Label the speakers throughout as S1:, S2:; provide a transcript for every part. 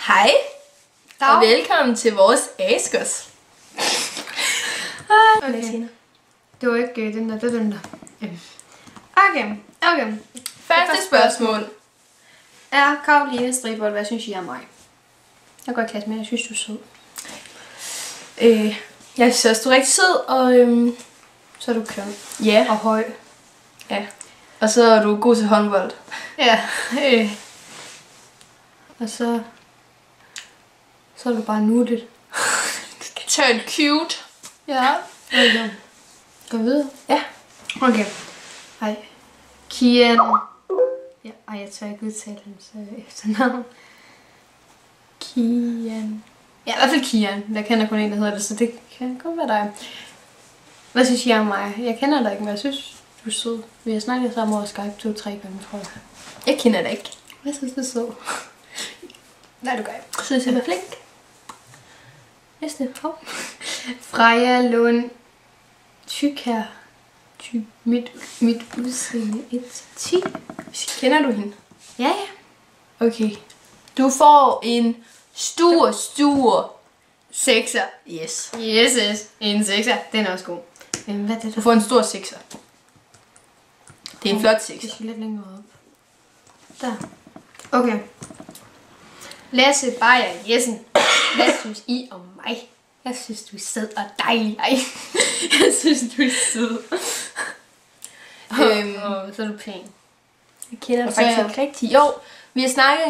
S1: Hej, og velkommen til vores Askers.
S2: Okay. Det var ikke den der, det var den der. Okay.
S1: Første spørgsmål.
S2: Er Karoline Stribold, hvad synes I om mig? Jeg går i klasse med, jeg synes du er sød.
S1: Jeg synes også, du er rigtig sød, og
S2: Så er du køn.
S1: ja.
S2: Og høj.
S1: Ja. Og så er du god til håndbold.
S2: Ja. Og så er du bare nuttet.
S1: Turn cute.
S2: Ja. Okay. Gå videre.
S1: Ja.
S2: Okay. Hej. Kian. Ja, jeg tør ikke udtale hans efternavn. Kian. Ja, i hvert fald Kian. Jeg kender kun en, der hedder det, så det kan kun være dig. Hvad synes I om mig? Jeg kender dig ikke, men jeg synes, du er sød. Vi har snakket sammen over Skype 2-3 gange, tror jeg.
S1: Jeg kender dig ikke.
S2: Jeg synes, du er sød. Nej, du gør ikke.
S1: Jeg synes, jeg er flink.
S2: Næste. Freja Lund. Tyk her. Mit udseende 1-10.
S1: Kender du hende?
S2: Ja.
S1: Okay. Du får en stor
S2: 6'er.
S1: yes.
S2: Yes. En 6'er. Den er også god. Hvad er det
S1: Du
S2: der?
S1: får en stor 6'er. Det er en flot 6'er.
S2: Jeg skal lidt længere op. Der. Okay. Lasse Beyer Jessen. Hvad synes I om mig? Jeg synes, du er sød og dejlig. Ej. Jeg synes, du er sød. Så er du pæn.
S1: Jeg kender dig
S2: Og så er
S1: faktisk
S2: jeg-
S1: ikke rigtigt. Jo, vi har snakket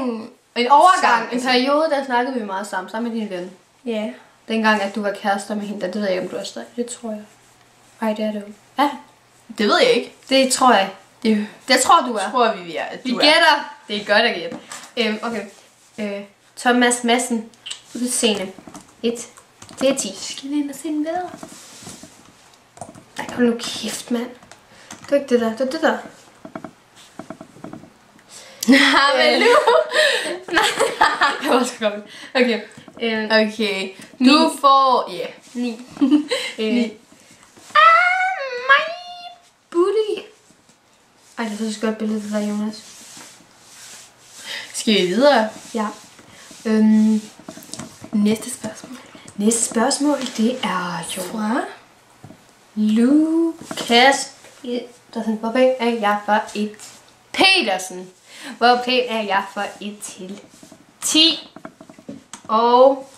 S2: En overgang,
S1: Sammen,
S2: en periode, der snakkede vi meget sammen med din ven.
S1: Ja.
S2: Dengang, at du var kærester med hende, der, det ved jeg ikke, om du er stadig. Det tror jeg. Nej, det er det jo. Ja,
S1: Det ved jeg ikke.
S2: det tror jeg. Det tror du er.
S1: Tror vi er, at
S2: Vi
S1: du er.
S2: gætter. Det er godt at gætte. Okay. Thomas Madsen. Udseende. 1. Det er 10.
S1: Skal vi ind og se den bedre?
S2: Nej, hold nu kæft, mand. Det var ikke det der. Det var det der.
S1: Nej, men nu.
S2: Det var så godt. Okay.
S1: Okay. Du får... Ja.
S2: 9.
S1: 9.
S2: Mig. Booty. Ej, det er så godt billede, det der, Jonas.
S1: Skal vi videre?
S2: Ja.
S1: Næste spørgsmål.
S2: Næste spørgsmål, det er jo
S1: Fra?
S2: Lukas Petersen. Hvor pæn er jeg for 1? Petersen. Hvor pæn er jeg for 1 til 10? Og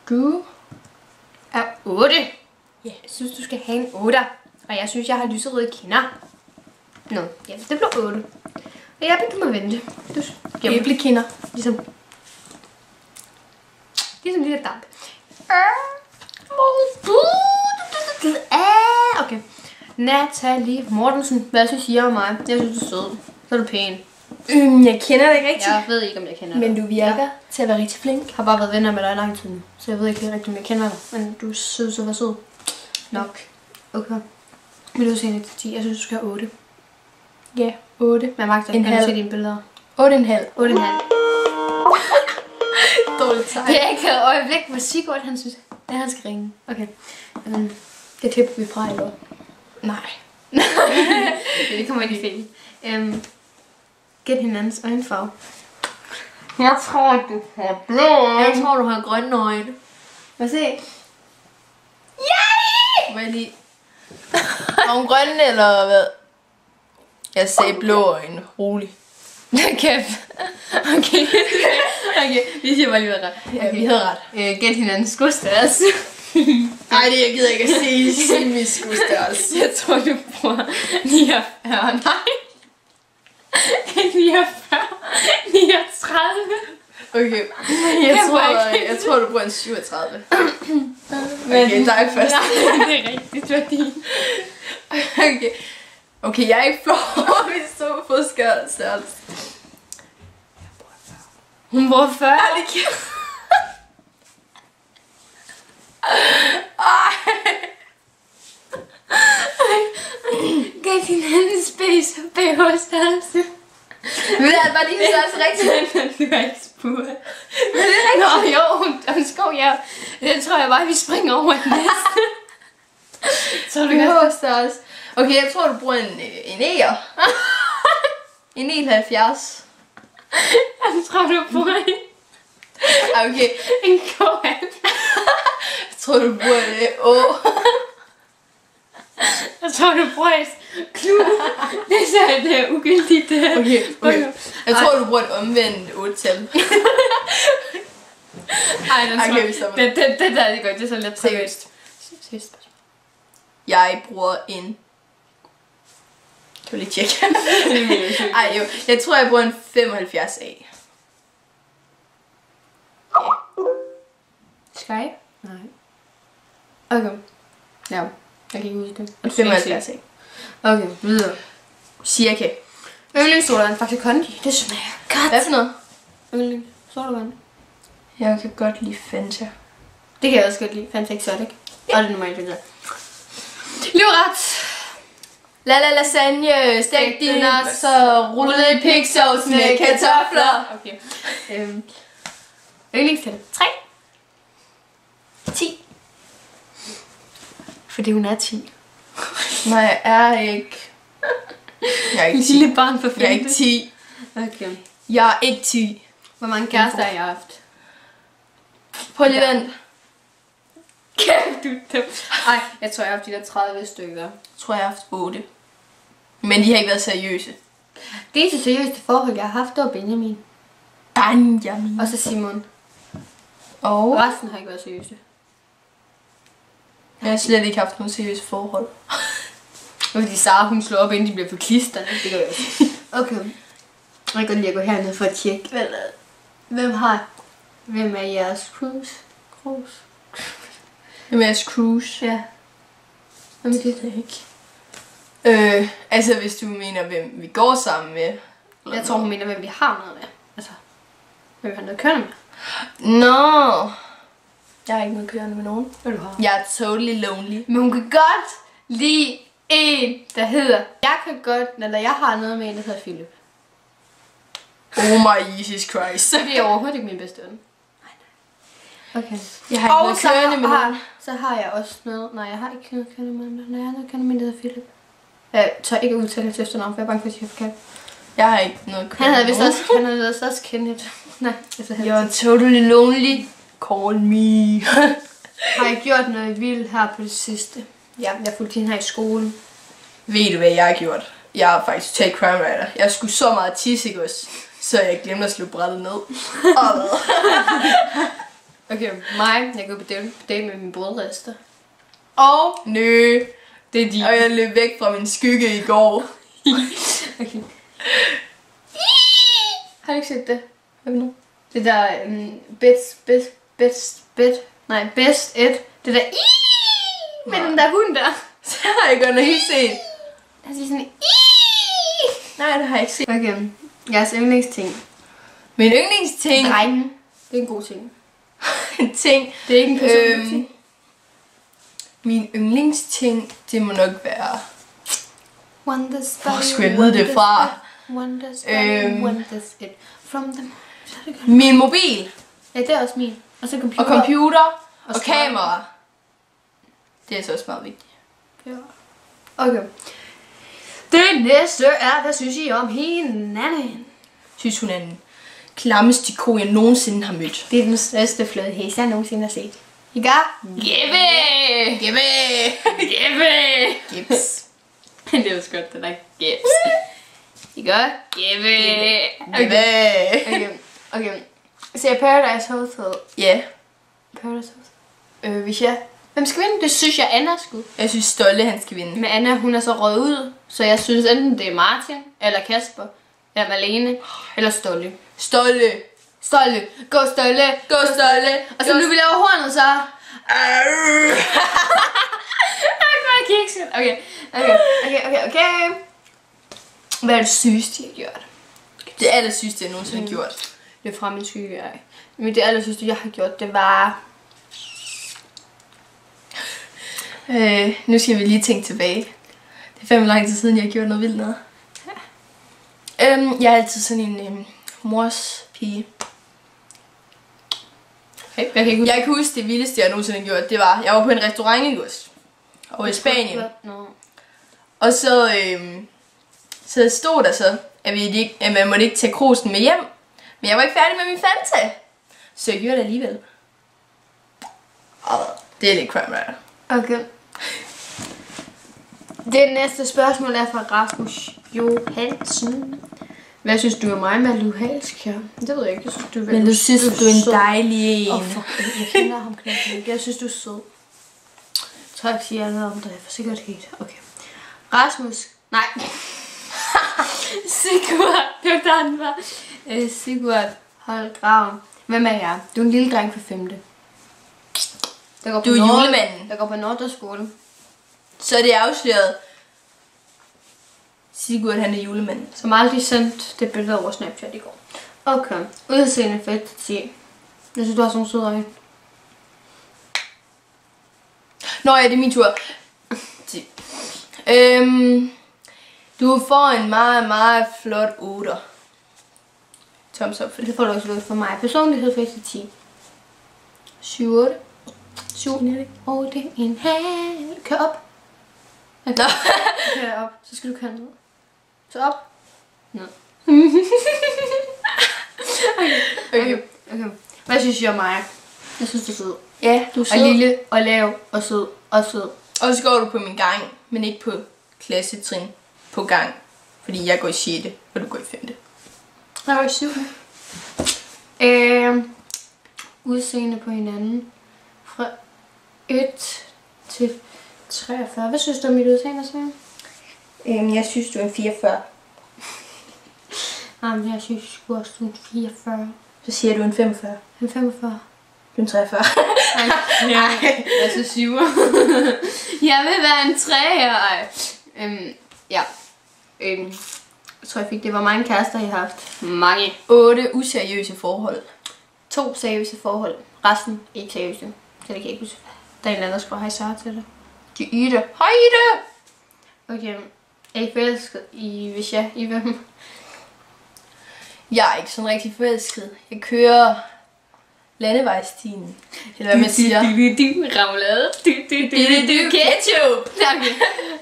S2: du er 8.
S1: Ja.
S2: Jeg synes, du skal have en 8. Og jeg synes, jeg har lyserøde kinder. Nå, ja, det blev 8. Og jeg du må vente. Du
S1: Æblekinder.
S2: ligesom lille damp. Okay. Natalie Mortensen. Hvad synes I om mig? Jeg synes, du er sød. Så er du pæn.
S1: Jeg kender dig ikke rigtigt.
S2: Jeg ved ikke, om jeg kender
S1: Men
S2: dig.
S1: du virker
S2: Jeg
S1: til at være rigtig flink.
S2: har bare været venner med dig i lang tid nu. Så jeg ved ikke rigtig, om jeg kender dig. Men du er sød, så var sød. Nok. Okay. Vil du se det til 10? Jeg synes, du skal have 8.
S1: Ja, 8.
S2: Men Magda,
S1: En
S2: kan du
S1: halv.
S2: se dine billeder?
S1: 8,5.
S2: 8,5.
S1: Dårligt tegn.
S2: Det er ikke et øjeblik, hvor Sigurd han synes, at han skal ringe. Okay. Det klipper vi fra, eller?
S1: Nej.
S2: Det kommer ikke i film. Gæt hinandens øjenfarve. Jeg tror, du har blå øjne.
S1: Jeg tror, du har grønne øjne.
S2: Hvad se?
S1: Yay! Må jeg lige... Har hun grønne, eller hvad? Jeg sagde blå øjne. Rolig.
S2: Kæft. Okay. Okay, vi siger bare lige, hvad ret.
S1: Ja, vi havde ret.
S2: Gæt hinandens skudstørrelse.
S1: Ej, det jeg gider ikke at sige min skudstørrelse.
S2: Jeg tror, du bruger 49. Nej. 49. 39.
S1: Okay. Jeg tror, du bruger en 37. Okay, dig først.
S2: Nej, det er rigtigt, det var din.
S1: Okay. Okay, jeg er ikke flov, hvis du har fået størrelse.
S2: Hun bruger 40.
S1: Ej, det kan...
S2: Gav hinanden space og BH-størrelse.
S1: Men det var din størrelse rigtigt.
S2: Du har ikke spurgt. Men det er rigtigt. Nå, jo, undskyld, ja. Det tror jeg bare, vi springer over i næste.
S1: Så du kan størrelse. Okay, jeg tror, du bruger en E'er. En 71.
S2: Jeg tror, du bruger
S1: Okay.
S2: en koal.
S1: Jeg tror, du bruger det.
S2: Jeg tror, du bruger et klub. Det er så et ugyldigt.
S1: Okay. Jeg tror, du bruger et omvendt 8-tal.
S2: Ej, den
S1: Okay, vi stopper.
S2: det der er det godt. Det er så lidt
S1: Seriøst.
S2: Seriøst.
S1: Jeg bruger en... Kan du lige tjekke? Ej, jo. Jeg tror, jeg bruger en 75A.
S2: Skype? Nej. Okay. Ja, jeg kan ikke huske det.
S1: En 75A.
S2: Okay, videre.
S1: Cirka.
S2: Yndlingssodavand faktisk Kondi. Det smager godt.
S1: Hvad for noget?
S2: Yndlingssodavand.
S1: Jeg kan godt lide Fanta.
S2: Det kan jeg også godt lide. Fanta Exotic. Og det er normalt, det der. Livret.
S1: La lasagne, stegt diner, så rullet i pigsauce med kartofler.
S2: Okay. Yndlingstal. 3. 10. Fordi hun er 10.
S1: Nej, jeg er ikke. Jeg er ikke
S2: En
S1: 10.
S2: lille barn for
S1: Jeg er ikke
S2: 5.
S1: 10.
S2: Okay.
S1: Jeg er ikke 10.
S2: Hvor mange kærester har jeg haft?
S1: Prøv lige vent.
S2: Kæft, du dem. Ej, jeg tror, jeg har haft de der 30 stykker.
S1: Jeg tror, jeg har haft 8. Men de har ikke været seriøse.
S2: Det eneste seriøste forhold, jeg har haft, det var Benjamin.
S1: Benjamin.
S2: Og så Simon.
S1: Og
S2: Resten har ikke været seriøse.
S1: jeg har slet ikke haft nogen seriøse forhold.
S2: Fordi Sara, hun slår op, inden de bliver for klisterne. Det gør jeg også. Okay. Jeg kan godt lide at gå herned for at tjekke. Hvem er jeres cruise?
S1: Hvem er jeres cruise?
S2: Ja. Hvem er det?
S1: Ikke. Altså hvis du mener, hvem vi går sammen med.
S2: Jeg tror, hun mener, hvem vi har noget med. Altså, hvem vi har noget kørende med.
S1: Nå. Jeg har ikke noget kørende med nogen.
S2: Hvad du har.
S1: Jeg er totally lonely.
S2: Men hun kan godt lide en, der hedder... Jeg har noget med en, der hedder Philip.
S1: Oh my Jesus Christ.
S2: Det er overhovedet ikke min bedste ven. Okay.
S1: Jeg har ikke noget kørende med nogen.
S2: Så har jeg også noget... Nej, jeg har ikke noget kørende med nogen. Nej, jeg har noget kørende med en, der hedder Philip. Jeg tør ikke udtale hans efternavn, for jeg er bange for, at jeg er forkert.
S1: Jeg har ikke noget
S2: Han
S1: kørende
S2: havde
S1: med
S2: vist
S1: nogen.
S2: også Kenneth. Nej, altså han.
S1: You're totally lonely. Call me.
S2: Har jeg gjort noget vildt her på det sidste? Ja, jeg fulgte hende her i skolen.
S1: Ved du hvad jeg har gjort? Jeg har faktisk taget Crime Rider. Jeg skulle så meget tisse, ikke også? Så jeg glemte at slå brættet ned. Og hvad?
S2: Okay, jeg går på date med min brødrester.
S1: Og nø.
S2: Det er de.
S1: Og jeg løb væk fra min skygge i går.
S2: Okay. Har du ikke set det?
S1: Hvad nu?
S2: Det der best et. Det der med den der hund der.
S1: Så har jeg godt nok ikke set.
S2: Han siger sådan
S1: Nej, det har jeg ikke set.
S2: Okay, jeres yndlingsting.
S1: Min yndlingsting.
S2: Drenge. Det er en god ting.
S1: ting.
S2: Det er ikke en personlig ting.
S1: Min yndlingsting, det må nok være...
S2: Wonders.
S1: Hvor skulle jeg vide det fra?
S2: Wonders. Wonders it from them.
S1: Min mobil.
S2: Ja, det er også min. Og så computer.
S1: Og computer. Og
S2: skærm.
S1: kamera. Det er så også meget vigtigt.
S2: Ja. Okay. Det næste er, hvad synes I om hinanden?
S1: Synes hun er den klammeste ko, jeg nogensinde har mødt.
S2: Det er den største flødehæs, jeg nogensinde har set. I gør? Jeppe!
S1: Gimme!
S2: Jeppe!
S1: Gips.
S2: Det er også godt, det der gips. I gør? Jeppe!
S1: Gimme!
S2: Okay. Så jeg Paradise Hotel.
S1: Ja.
S2: Paradise Hotel. Hvis jeg... Hvem skal vinde? Det synes jeg, Anna skulle.
S1: Jeg synes Stolle, han skal vinde.
S2: Men Anna, hun er så røget ud. Så jeg synes enten det er Martin, eller Kasper, eller Malene, eller Stolle.
S1: Stolle.
S2: Stolle. Gå Stolle.
S1: Gå Stolle.
S2: Og så nu vi laver hornet, så... Okay. Hvad er det sygeste, jeg har gjort?
S1: Det allersygeste, jeg nogensinde har gjort.
S2: Det er fra min skygge. Men det allersygeste, jeg har gjort, det var...
S1: Nu skal vi lige tænke tilbage. Det er fandme lang tid siden, jeg har gjort noget vildt noget. Jeg er altid sådan en mors pige.
S2: Okay,
S1: Jeg kan huske det vildeste, jeg nogensinde har gjort. Det var, jeg var på en restaurant i August. Og i Spanien. Og så stod der så, at man måtte ikke tage krusen med hjem. Men jeg var ikke færdig med min Fanta. Så jeg gjorde det alligevel. Det er lidt crime writer.
S2: Okay. Det næste spørgsmål er fra Rasmus Johansen. Hvad synes du om mig, Malou Halskjær? Det ved jeg ikke. Jeg synes, du er
S1: Men du synes, du er en dejlig en.
S2: Jeg kender ham knap ikke. Jeg synes, du er sød. Tak, siger jeg noget om dig. Jeg får sikkert helt. Okay. Rasmus. Nej. Sigurd. Det var der, han var. Sigurd Holdgraven. Hvem er jeg? Du er en lille dreng på 5.
S1: Du er julemanden.
S2: Der går på Nordre-skole.
S1: Så er det afsløret. Sigurd, han er julemanden.
S2: Som aldrig sendt det billede over Snapchat i går. Okay. Udseende for 1 til 10. Jeg synes, du har sådan nogle søde øjne.
S1: Nå ja, det er min tur. Du får en meget, meget flot 8'er. Thumbs up for det.
S2: Det får du også for mig. Personlighed for 1 til 10. 7, 8. 7, 8, en halv. Kør op. Okay. Kør op. Så skal du køre ned. Så op. Ned. Okay. Hvad synes I om mig? Jeg synes, du er sød.
S1: Ja, du er sød.
S2: Og lille, og lav, og sød, og sød.
S1: Og så går du på min gang, men ikke på klassetrin på gang. Fordi jeg går i 6. og du går i 5.
S2: Jeg går i 7. Udseende på hinanden. Fra 1 til 43. Hvad synes du om mit udseende, så?
S1: Jeg synes, du er en 44.
S2: Jamen, jeg synes sgu også, du er en 44.
S1: Så siger du en 45.
S2: En 45.
S1: Du er en 43.
S2: Nej, jeg synes 7. Jeg vil være en 3'er. Ja. Jeg tror, jeg fik det. Hvor mange kærester I har haft? Mange.
S1: 8 useriøse forhold.
S2: 2 seriøse forhold. Resten ikke seriøse. Så det kan jeg ikke huske. Der er en anden, der skriver hej Sara til dig.
S1: De Ida. Hej Ida!
S2: Okay. Er I forelsket i, hvis jeg i hvem?
S1: Jeg er ikke sådan rigtig forelsket. Jeg kører landevejsstien. Eller hvad man siger.
S2: Ramlade.
S1: Ketchup!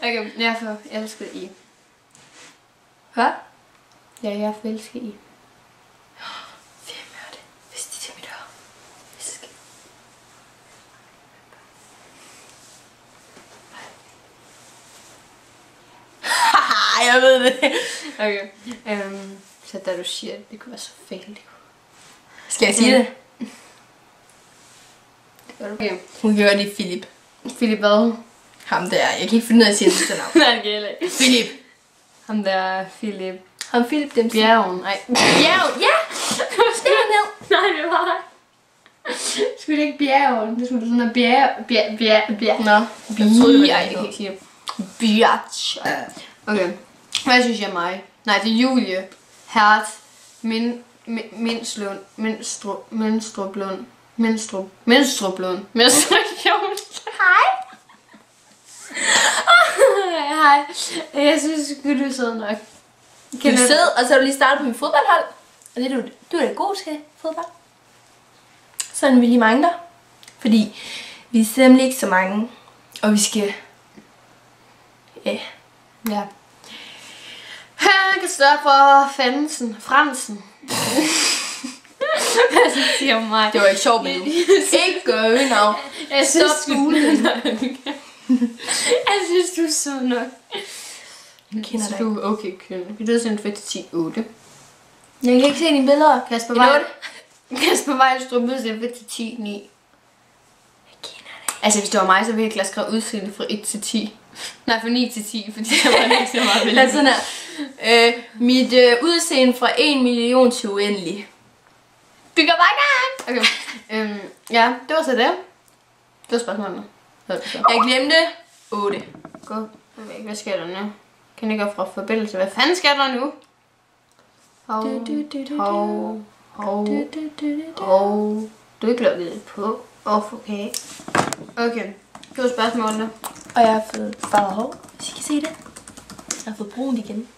S2: Okay. Jeg er forelsket i.
S1: Hvad?
S2: Ja, jeg er forelsket i.
S1: Hvem er det? Hvis de til mit øre. Haha, jeg ved det.
S2: Okay. Så da du siger det kunne være så fælt.
S1: Skal jeg sige det?
S2: Det gør du. Okay.
S1: Hun gør det i Philip.
S2: Philip hvad?
S1: Ham der. Jeg kan ikke finde ud af at sige det til navn.
S2: Nej, det kan jeg ikke.
S1: Philip.
S2: Ham der Philip.
S1: Ham Philip dem.
S2: Bjergen. Nej.
S1: Bjergen, ja! Stil ned.
S2: Nej, det var skulle det ikke bjergen? Det skulle sådan noget bjerg.
S1: Nå.
S2: Jeg troede, det var det, jeg kan ikke sige det.
S1: Biatch.
S2: Okay. Hvad synes jeg mig? Nej, det er Julie. Hert. Mindstruplund. Menstruation.
S1: Hej.
S2: Hej. Jeg synes sgu, du er sød nok.
S1: Du er sød, og så har du lige startet på min fodboldhold. Og det er du er da god til fodbold. Sådan vil I mange der. Fordi vi er simpelthen ikke så mange. Og vi skal... Ja.
S2: Han kan stå for Fransen. Hvad siger mig?
S1: Det var ikke sjovt med nu. Ikke gøre øgenavn.
S2: Stop skolen. Jeg synes, du er sød nok.
S1: Jeg kender dig
S2: ikke. Okay, køn. Vi døde sendt 10-8.
S1: Jeg kan ikke se dine billeder.
S2: Kasper Vejlstrup udseende 10-9. Jeg kender dig. Altså, hvis det var mig, så ville jeg skrive udseende fra 1 til 10. Nej, fra 9 til 10, fordi der var ikke så meget billeder.
S1: Sådan her. Mit udseende fra 1 million til uendelig.
S2: Bygger bare gang! Okay. Ja, det var så det. Det var spørgsmålet.
S1: Jeg glemte 8.
S2: Gå. Hvad sker der nu? Kan jeg ikke fra forbindelse? Hvad fanden sker der nu? Hov. Du er ikke lukket på. Okay. Okay. Det var spørgsmålene.
S1: Og jeg har fået farvet hår, hvis I kan se det. Jeg har fået brun igen.